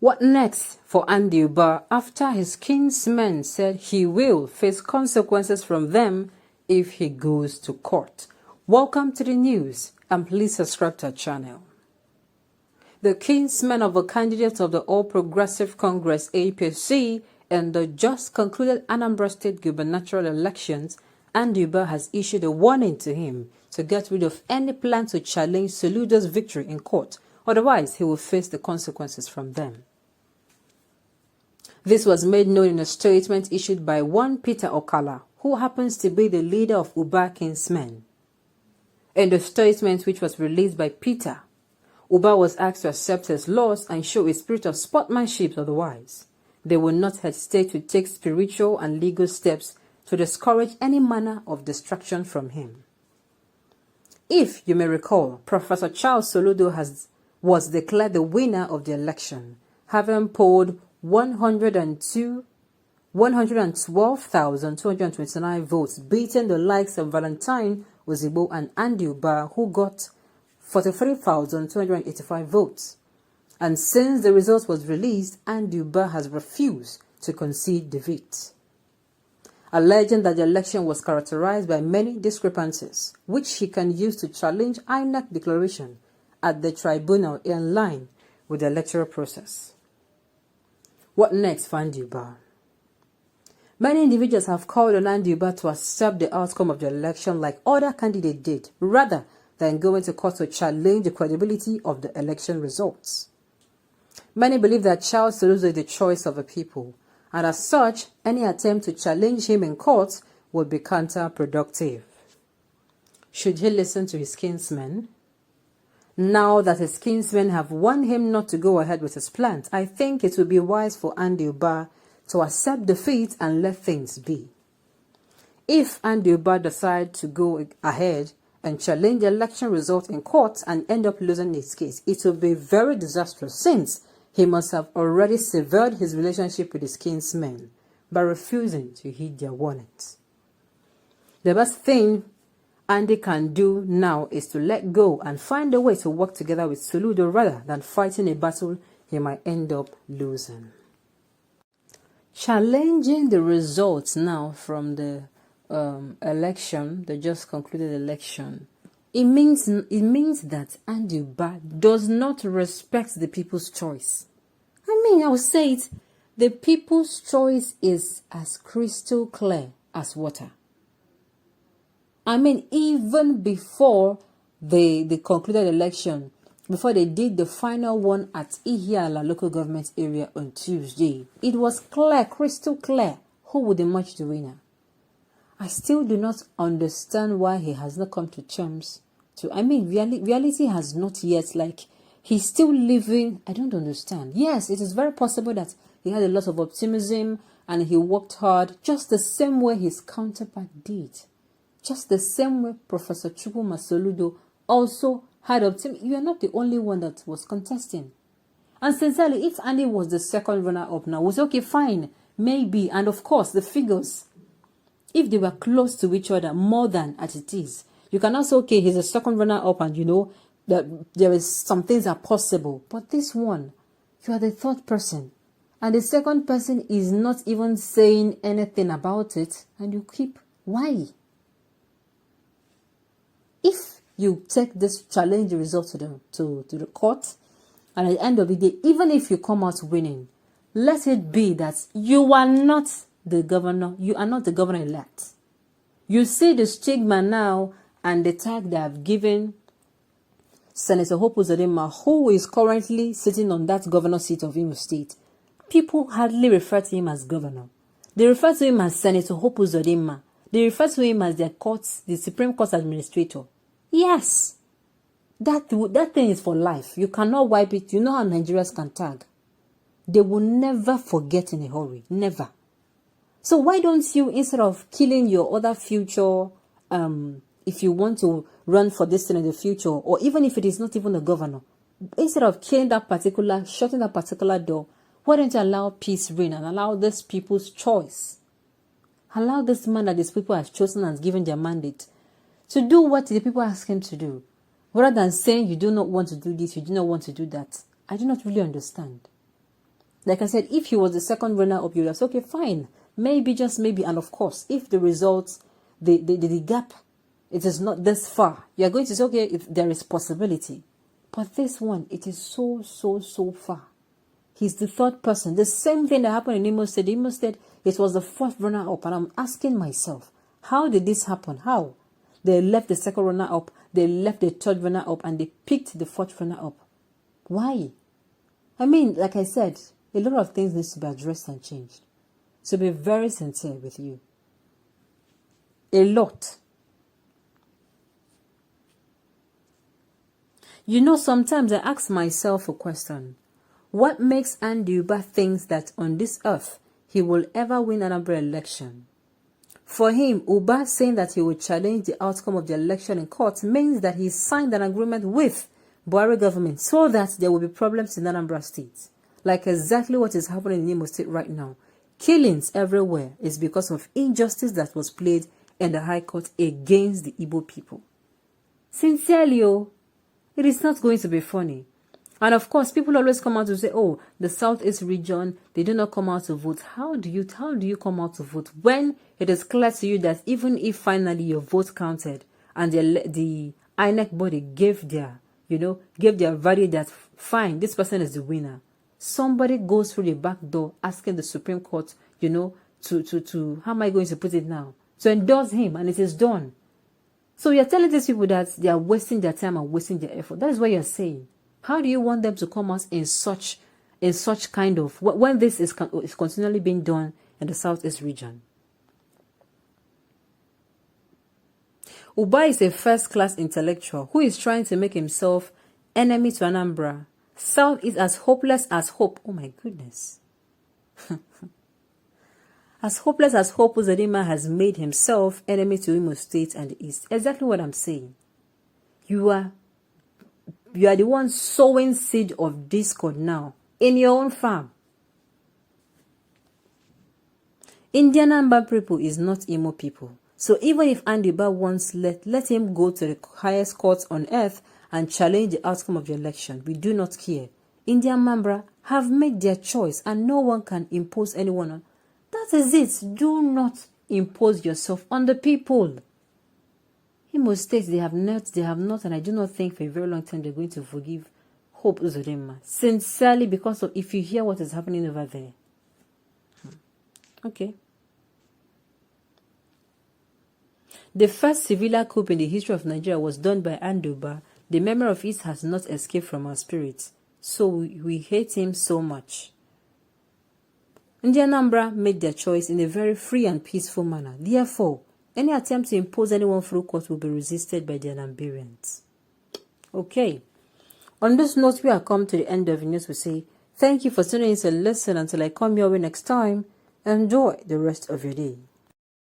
What next for Andy Uba'S after his kinsmen said he will face consequences from them if he goes to court? Welcome to the news and please subscribe to our channel. The kinsmen of a candidate of the All Progressive Congress APC in the just concluded Anambra State gubernatorial elections, Andy Uba'S has issued a warning to him to get rid of any plan to challenge Soludo's victory in court, otherwise he will face the consequences from them. This was made known in a statement issued by one Peter Okala, who happens to be the leader of Uba'S Kinsmen. In the statement, which was released by Peter, Uba'S was asked to accept his loss and show a spirit of sportsmanship, otherwise they will not hesitate to take spiritual and legal steps to discourage any manner of distraction from him. If you may recall, Professor Charles Soludo was declared the winner of the election, having polled 112,229 votes, beating the likes of Valentine Ozigbo and Andy Uba'S, who got 43,285 votes. And since the result was released, Andy Uba'S has refused to concede defeat, alleging that the election was characterized by many discrepancies, which he can use to challenge INEC declaration at the tribunal in line with the electoral process. What next for Andy Uba'S? Many individuals have called on Andy Uba'S to accept the outcome of the election like other candidates did, rather than going to court to challenge the credibility of the election results. Many believe that Charles Soludo is the choice of the people, and as such, any attempt to challenge him in court would be counterproductive. Should he listen to his kinsmen? Now that his kinsmen have warned him not to go ahead with his plans, I think it would be wise for Andy Uba'S to accept defeat and let things be. If Andy Uba'S decides to go ahead and challenge the election result in court and end up losing his case, it will be very disastrous, since he must have already severed his relationship with his kinsmen by refusing to heed their warnings. The best thing Andy can do now is to let go and find a way to work together with Soludo rather than fighting a battle he might end up losing. Challenging the results now from the election, the just concluded election, it means that Andy Uba'S does not respect the people's choice. I would say it, the people's choice is as crystal clear as water. Even before the concluded election, before they did the final one at Ihiala local government area on Tuesday, it was clear, crystal clear, who would emerge the winner. I still do not understand why he has not come to terms to, reality has not yet, he's still living, I don't understand. Yes, it is very possible that he had a lot of optimism and he worked hard, just the same way his counterpart did. Just the same way Professor Chukwuma Soludo also had optimism. You are not the only one that was contesting. And sincerely, if Andy was the second runner-up now, was okay, fine, maybe. And of course, the figures, if they were close to each other more than as it is, you can also, okay, he's a second runner-up and you know that there is some things are possible. But this one, you are the third person. And the second person is not even saying anything about it. And you keep, why? If you take this challenge result to the court, and at the end of the day, even if you come out winning, let it be that you are not the governor, you are not the governor-elect. You see the stigma now and the tag they have given Senator Hope Uzodinma, who is currently sitting on that governor seat of Imo State. People hardly refer to him as governor. They refer to him as Senator Hope Uzodinma. They refer to him as the Supreme Court administrator. Yes, that thing is for life. You cannot wipe it. You know how Nigerians can tag. They will never forget in a hurry. Never. So why don't you, instead of killing your other future, if you want to run for this thing in the future, or even if it is not even a governor, instead of killing shutting that particular door, why don't you allow peace reign and allow this people's choice? Allow this man that these people have chosen and given their mandate to do what the people ask him to do, rather than saying you do not want to do this, you do not want to do that. I do not really understand. Like I said, if he was the second runner-up, you'd have said, okay, fine. Maybe, just maybe. And of course, if the results, the gap, it is not this far, you're going to say, okay, if there is possibility. But this one, it is so far. He's the third person. The same thing that happened in Imo State. Imo State, it was the fourth runner-up. And I'm asking myself, how did this happen? How? They left the second runner-up, they left the third runner-up, and they picked the fourth runner-up. Why? I mean, like I said, a lot of things need to be addressed and changed. So be very sincere with you. A lot. You know, sometimes I ask myself a question. What makes Andy Uba'S think that on this earth he will ever win another election? For him, Uba'S saying that he will challenge the outcome of the election in court means that he signed an agreement with Buhari government so that there will be problems in Anambra State. Like exactly what is happening in Imo State right now. Killings everywhere is because of injustice that was played in the High Court against the Igbo people. Sincerely, it is not going to be funny. And of course, people always come out to say, oh, the Southeast region, they do not come out to vote. How do you come out to vote when it is clear to you that even if finally your vote counted and the INEC body gave their value that fine, this person is the winner, somebody goes through the back door asking the Supreme Court, to how am I going to put it now, to endorse him, and it is done. So you're telling these people that they are wasting their time and wasting their effort. That is what you're saying. How do you want them to come out in such kind of, when this is continually being done in the Southeast region? Uba'S is a first-class intellectual who is trying to make himself enemy to Anambra. South is as hopeless as hope. Oh my goodness. As hopeless as Hope Uzodinma has made himself enemy to Imo State and the East. Exactly what I'm saying. You are the one sowing seed of discord now in your own farm. Indian Anambra people is not Imo people. So even if Andy Uba'S wants, let him go to the highest court on earth and challenge the outcome of the election. We do not care. Indian Anambra have made their choice and no one can impose anyone on. That is it. Do not impose yourself on the people. Imo State, they have not, and I do not think for a very long time they're going to forgive Hope Uzodinma. Sincerely, because of if you hear what is happening over there. Okay. The first civilian coup in the history of Nigeria was done by Andy Uba'S. The memory of it has not escaped from our spirits. So we hate him so much. Indian Anambra made their choice in a very free and peaceful manner. Therefore, any attempt to impose anyone through court will be resisted by the Anambarians. Okay. On this note, we have come to the end of the news. We say thank you for tuning in to listen. Until I come your way next time, enjoy the rest of your day.